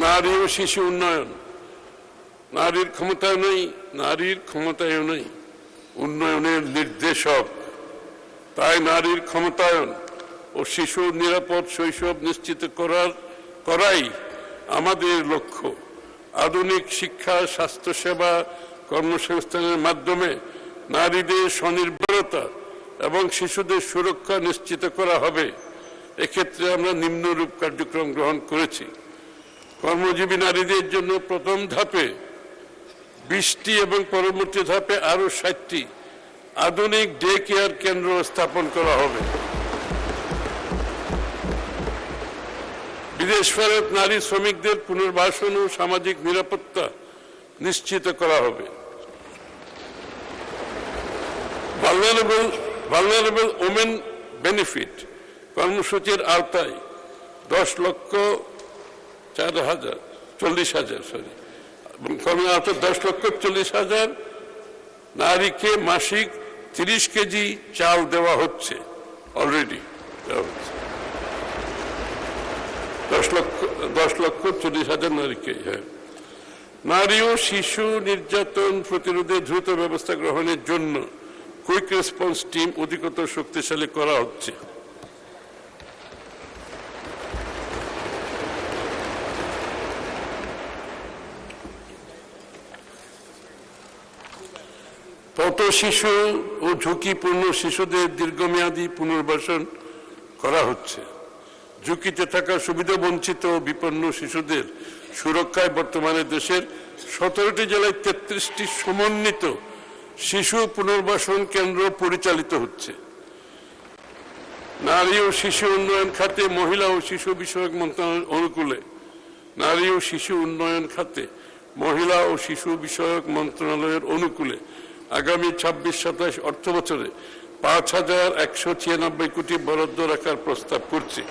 নারী ও শিশু উন্নয়ন, নারীর ক্ষমতায়নই উন্নয়নের নির্দেশক। তাই নারীর ক্ষমতায়ন ও শিশুর নিরাপদ শৈশব নিশ্চিত করাই আমাদের লক্ষ্য। আধুনিক শিক্ষা, স্বাস্থ্যসেবা, কর্মসংস্থানের মাধ্যমে নারীদের স্বনির্ভরতা এবং শিশুদের সুরক্ষা নিশ্চিত করা হবে। এক্ষেত্রে আমরা নিম্নরূপ কার্যক্রম গ্রহণ করেছি। কর্মজীবী নারীদের জন্য প্রথম ধাপে 20টি এবং পরবর্তী ধাপে আরো 60টি আধুনিক ডে কেয়ার কেন্দ্র স্থাপন করা হবে। বিদেশ ফেরত নারী শ্রমিকদের পুনর্বাসন ও সামাজিক নিরাপত্তা নিশ্চিত করা হবে। ভালনারেবল ওমেন বেনিফিট কর্মসূচির আওতায় 10,40,000 নারীকে মাসিক 30 কেজি চাল দেওয়া হচ্ছে। অলরেডি দেওয়া হচ্ছে 10,40,000 নারীকে। হ্যাঁ, নারী ও শিশু নির্যাতন প্রতিরোধে দ্রুত ব্যবস্থা গ্রহণের জন্য কুইক রেসপন্স টিম অধিকতর শক্তিশালী করা হচ্ছে। পথ শিশু ও ঝুঁকিপূর্ণ শিশুদের দীর্ঘমেয়াদী পুনর্বাসন করা হচ্ছে। ঝুঁকিতে থাকা সুবিধাবঞ্চিত ও বিপন্ন শিশুদের সুরক্ষায় বর্তমানে দেশের 17টি জেলায় 33টি সমন্বিত শিশু পুনর্বাসন কেন্দ্র পরিচালিত হচ্ছে। নারী ও শিশু উন্নয়ন খাতে মহিলা ও শিশু বিষয়ক মন্ত্রণালয়ের অনুকূলে মহিলা ও শিশু বিষয়ক মন্ত্রণালয়ের অনুকূলে আগামী 26-27 অর্থবছরে 5,196 কোটি বরাদ্দ রাখার প্রস্তাব করছি।